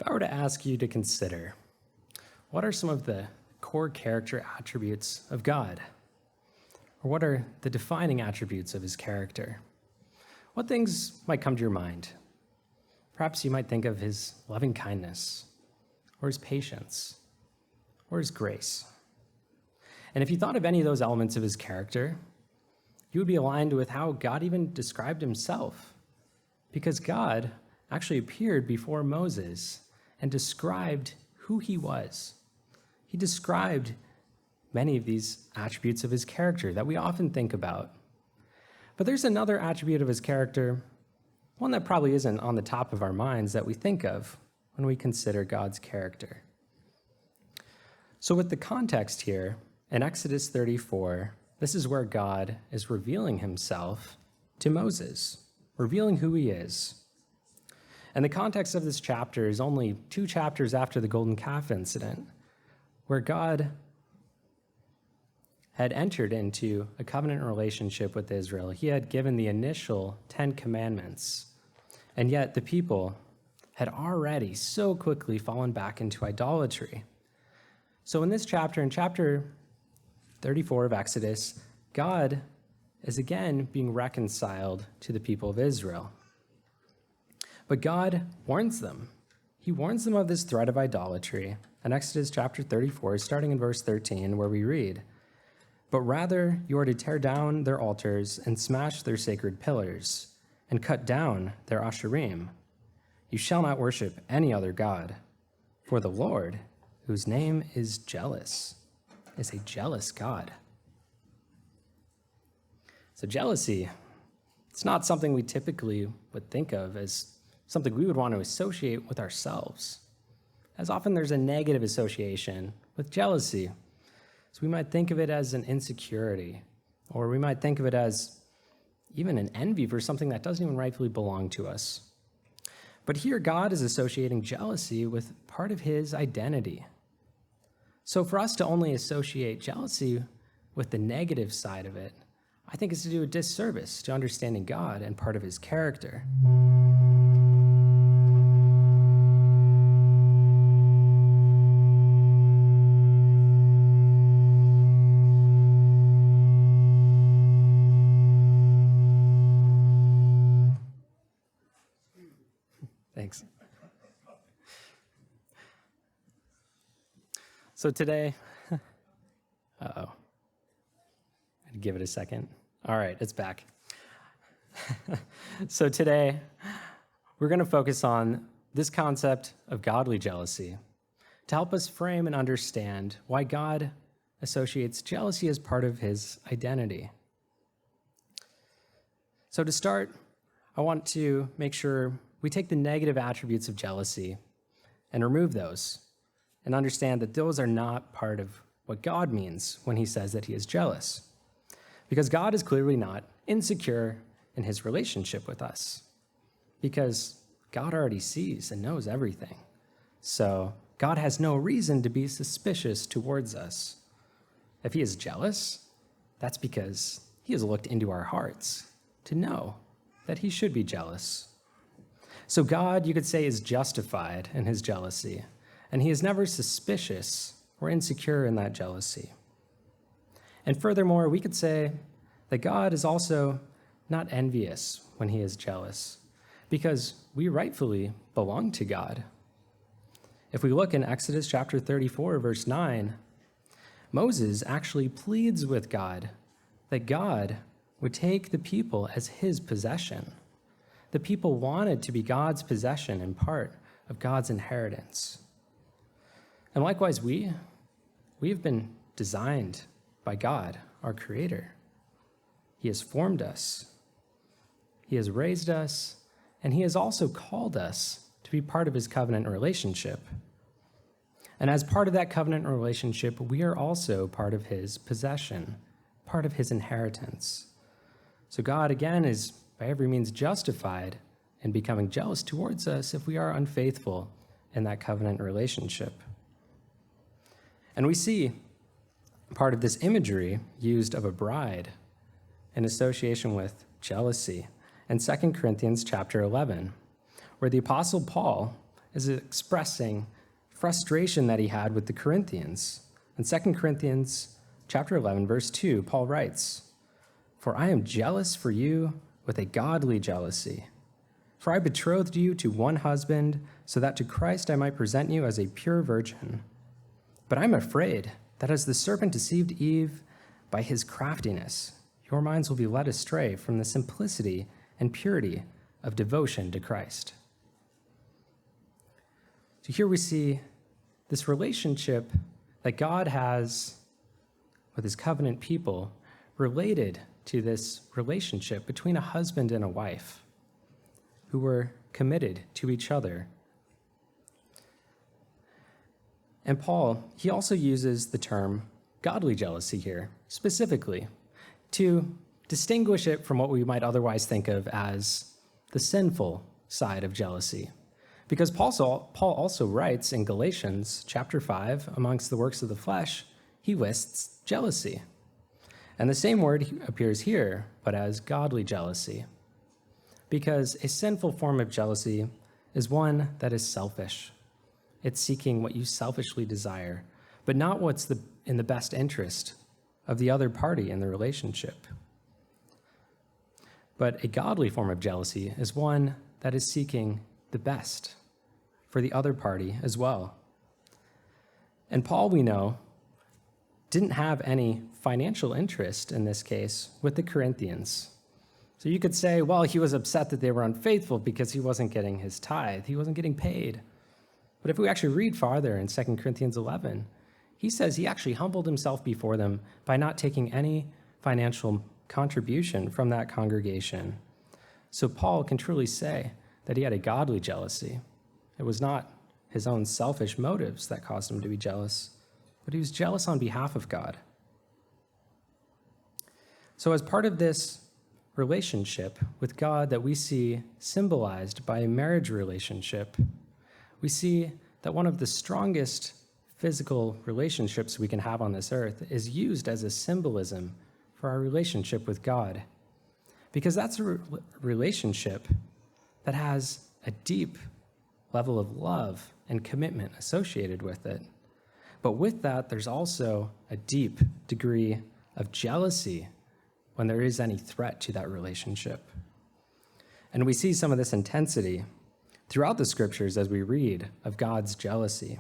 If I were to ask you to consider, what are some of the core character attributes of God? Or what are the defining attributes of his character? What things might come to your mind? Perhaps you might think of his loving kindness, or his patience, or his grace. And if you thought of any of those elements of his character, you would be aligned with how God even described himself, because God actually appeared before Moses and described who he was. He described many of these attributes of his character that we often think about. But there's another attribute of his character, one that probably isn't on the top of our minds that we think of when we consider God's character. So with the context here, in Exodus 34, this is where God is revealing himself to Moses, revealing who he is. And the context of this chapter is only 2 chapters after the golden calf incident, where God had entered into a covenant relationship with Israel. He had given the initial 10 commandments, and yet the people had already so quickly fallen back into idolatry. So in this chapter, in chapter 34 of Exodus, God is again being reconciled to the people of Israel. But God warns them. He warns them of this threat of idolatry. In Exodus chapter 34, starting in verse 13, where we read, "But rather you are to tear down their altars and smash their sacred pillars and cut down their asherim. You shall not worship any other god, for the Lord, whose name is jealous, is a jealous God." So jealousy, it's not something we typically would think of as something we would want to associate with ourselves, as often there's a negative association with jealousy. So we might think of it as an insecurity, or we might think of it as even an envy for something that doesn't even rightfully belong to us. But here God is associating jealousy with part of his identity. So for us to only associate jealousy with the negative side of it, I think is to do a disservice to understanding God and part of his character. Thanks. So today, uh-oh. I'd give it a second. All right, it's back. So today, we're going to focus on this concept of godly jealousy to help us frame and understand why God associates jealousy as part of his identity. So to start, I want to make sure we take the negative attributes of jealousy and remove those and understand that those are not part of what God means when he says that he is jealous. Because God is clearly not insecure in his relationship with us, because God already sees and knows everything. So God has no reason to be suspicious towards us. If he is jealous, that's because he has looked into our hearts to know that he should be jealous. So God, you could say, is justified in his jealousy, and he is never suspicious or insecure in that jealousy. And furthermore, we could say that God is also not envious when he is jealous, because we rightfully belong to God. If we look in Exodus chapter 34, verse 9, Moses actually pleads with God that God would take the people as his possession. The people wanted to be God's possession and part of God's inheritance. And likewise, we have been designed by God, our Creator. He has formed us. He has raised us, and he has also called us to be part of his covenant relationship. And as part of that covenant relationship, we are also part of his possession, part of his inheritance. So God, again, is by every means justified in becoming jealous towards us if we are unfaithful in that covenant relationship. And we see part of this imagery used of a bride in association with jealousy in 2 Corinthians chapter 11, where the Apostle Paul is expressing frustration that he had with the Corinthians. In 2 Corinthians chapter 11, verse 2, Paul writes, "For I am jealous for you with a godly jealousy. For I betrothed you to one husband, so that to Christ I might present you as a pure virgin. But I'm afraid that as the serpent deceived Eve by his craftiness, your minds will be led astray from the simplicity and purity of devotion to Christ." So here we see this relationship that God has with his covenant people related to this relationship between a husband and a wife who were committed to each other. And Paul, he also uses the term godly jealousy here, specifically, to distinguish it from what we might otherwise think of as the sinful side of jealousy. Because Paul also writes in Galatians chapter 5, amongst the works of the flesh, he lists jealousy. And the same word appears here, but as godly jealousy. Because a sinful form of jealousy is one that is selfish. It's seeking what you selfishly desire, but not what's in the best interest of the other party in the relationship. But a godly form of jealousy is one that is seeking the best for the other party as well. And Paul, we know, didn't have any financial interest in this case with the Corinthians. So you could say, well, he was upset that they were unfaithful because he wasn't getting his tithe. He wasn't getting paid. But if we actually read farther in 2 Corinthians 11, he says he actually humbled himself before them by not taking any financial contribution from that congregation. So Paul can truly say that he had a godly jealousy. It was not his own selfish motives that caused him to be jealous, but he was jealous on behalf of God. So as part of this relationship with God that we see symbolized by a marriage relationship, we see that one of the strongest physical relationships we can have on this earth is used as a symbolism for our relationship with God. Because that's a relationship that has a deep level of love and commitment associated with it. But with that, there's also a deep degree of jealousy when there is any threat to that relationship. And we see some of this intensity throughout the scriptures as we read of God's jealousy.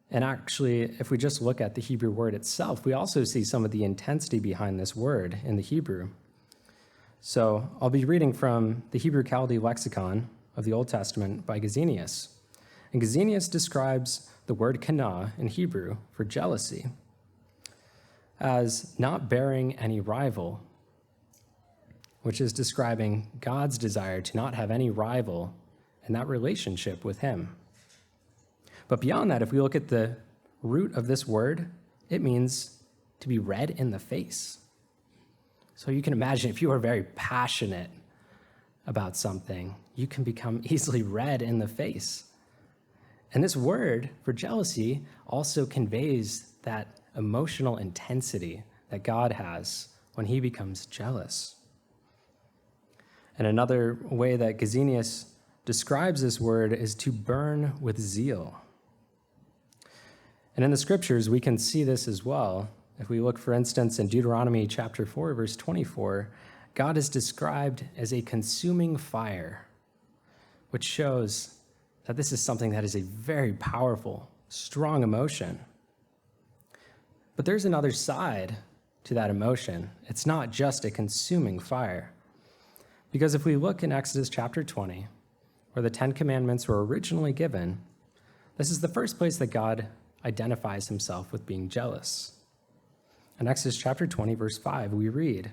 And actually, if we just look at the Hebrew word itself, we also see some of the intensity behind this word in the Hebrew. So I'll be reading from the Hebrew Chaldee lexicon of the Old Testament by Gesenius. And Gesenius describes the word kana in Hebrew for jealousy as not bearing any rival, which is describing God's desire to not have any rival in that relationship with him. But beyond that, if we look at the root of this word, it means to be red in the face. So you can imagine if you are very passionate about something, you can become easily red in the face. And this word for jealousy also conveys that emotional intensity that God has when he becomes jealous. And another way that Gesenius describes this word is to burn with zeal. And in the scriptures, we can see this as well. If we look, for instance, in Deuteronomy chapter 4, verse 24, God is described as a consuming fire, which shows that this is something that is a very powerful, strong emotion. But there's another side to that emotion. It's not just a consuming fire. Because if we look in Exodus chapter 20, where the Ten Commandments were originally given, this is the first place that God identifies himself with being jealous. In Exodus chapter 20, verse 5, we read,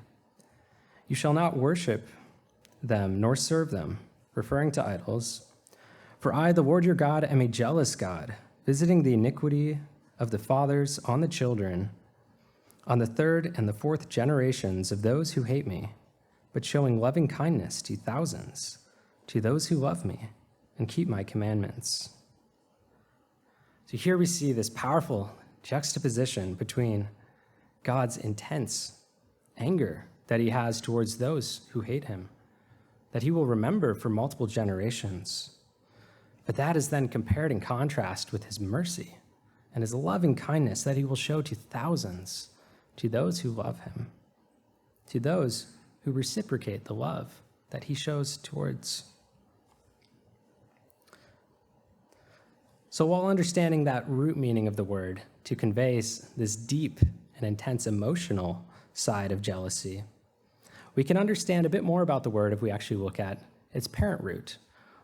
"You shall not worship them nor serve them," referring to idols. "For I, the Lord your God, am a jealous God, visiting the iniquity of the fathers on the children, on the third and the fourth generations of those who hate me, but showing loving kindness to thousands, to those who love me and keep my commandments." So here we see this powerful juxtaposition between God's intense anger that he has towards those who hate him, that he will remember for multiple generations, But that is then compared in contrast with his mercy and his loving kindness that he will show to thousands, to those who love him, to those who reciprocate the love that he shows towards. So while understanding that root meaning of the word to convey this deep and intense emotional side of jealousy, we can understand a bit more about the word if we actually look at its parent root,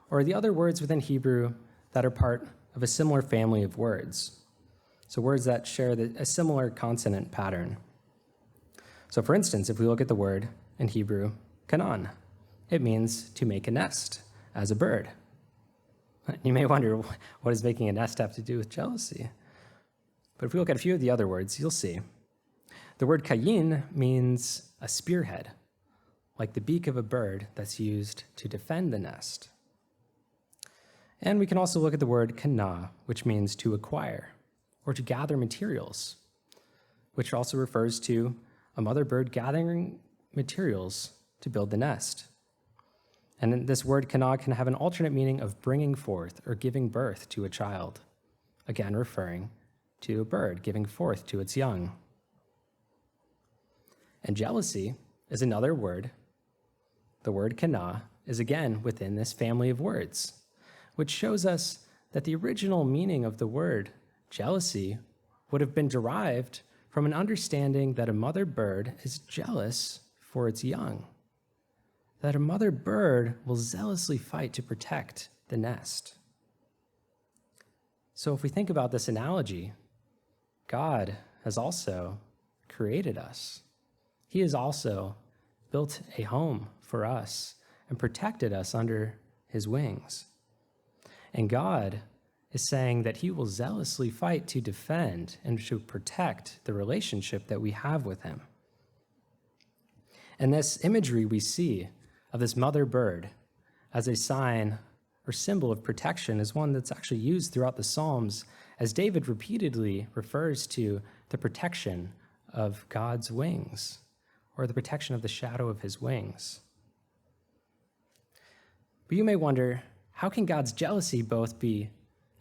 or the other words within Hebrew that are part of a similar family of words. So words that share a similar consonant pattern. So for instance, if we look at the word in Hebrew, kanan, it means to make a nest as a bird. You may wonder, what does making a nest have to do with jealousy? But if we look at a few of the other words, you'll see. The word kayin means a spearhead, like the beak of a bird that's used to defend the nest. And we can also look at the word kana, which means to acquire or to gather materials, which also refers to a mother bird gathering materials to build the nest. And this word kana can have an alternate meaning of bringing forth or giving birth to a child, again referring to a bird giving forth to its young. And jealousy is another word. The word kana is again within this family of words, which shows us that the original meaning of the word jealousy would have been derived from an understanding that a mother bird is jealous for its young, that a mother bird will zealously fight to protect the nest. So if we think about this analogy, God has also created us. He has also built a home for us and protected us under his wings. And God is saying that he will zealously fight to defend and to protect the relationship that we have with him. And this imagery we see of this mother bird as a sign or symbol of protection is one that's actually used throughout the Psalms, as David repeatedly refers to the protection of God's wings, or the protection of the shadow of his wings. But you may wonder, how can God's jealousy both be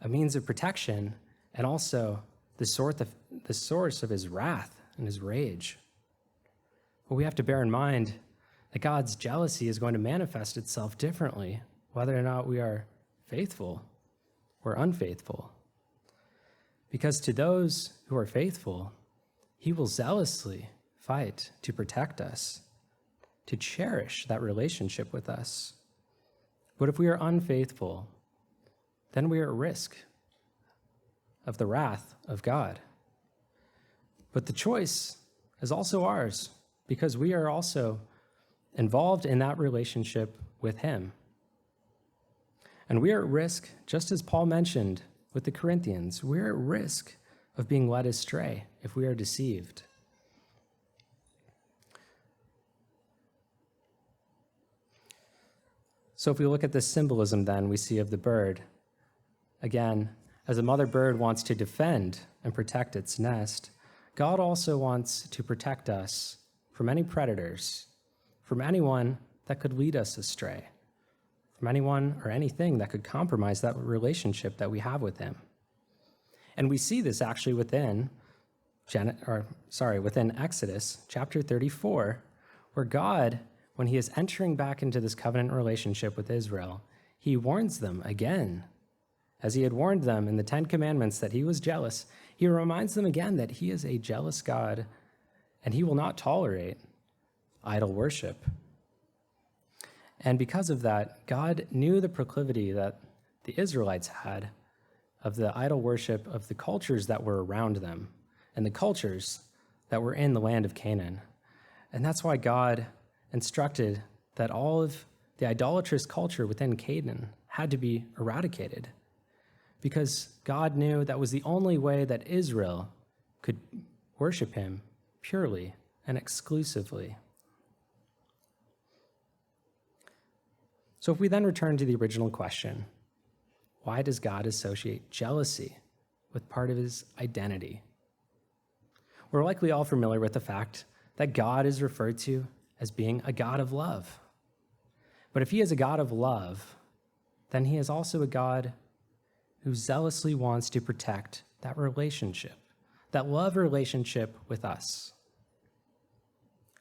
a means of protection and also the source of his wrath and his rage? Well, we have to bear in mind that God's jealousy is going to manifest itself differently, whether or not we are faithful or unfaithful. Because to those who are faithful, he will zealously fight to protect us, to cherish that relationship with us. But if we are unfaithful, then we are at risk of the wrath of God. But the choice is also ours, because we are also involved in that relationship with him. And we are at risk, just as Paul mentioned with the Corinthians, we're at risk of being led astray if we are deceived. So if we look at the symbolism then we see of the bird, again, as a mother bird wants to defend and protect its nest, God also wants to protect us from any predators, from anyone that could lead us astray, from anyone or anything that could compromise that relationship that we have with him. And we see this actually within Exodus chapter 34, where God, when he is entering back into this covenant relationship with Israel, he warns them again. As he had warned them in the 10 Commandments that he was jealous, he reminds them again that he is a jealous God and he will not tolerate idol worship. And because of that, God knew the proclivity that the Israelites had of the idol worship of the cultures that were around them and the cultures that were in the land of Canaan. And that's why God instructed that all of the idolatrous culture within Canaan had to be eradicated, because God knew that was the only way that Israel could worship him purely and exclusively. So if we then return to the original question, why does God associate jealousy with part of his identity? We're likely all familiar with the fact that God is referred to as being a God of love. But if he is a God of love, then he is also a God who zealously wants to protect that relationship, that love relationship with us.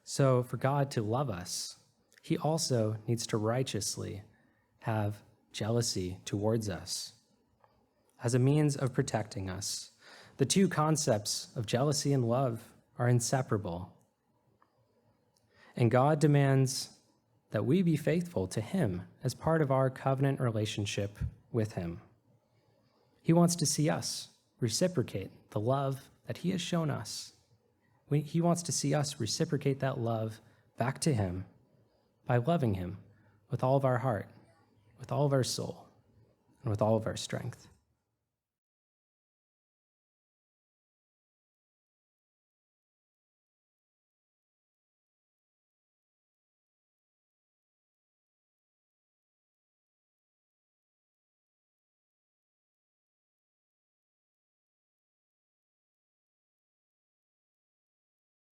So for God to love us, he also needs to righteously have jealousy towards us as a means of protecting us. The two concepts of jealousy and love are inseparable. And God demands that we be faithful to him as part of our covenant relationship with him. He wants to see us reciprocate the love that he has shown us. He wants to see us reciprocate that love back to him by loving him with all of our heart, with all of our soul, and with all of our strength.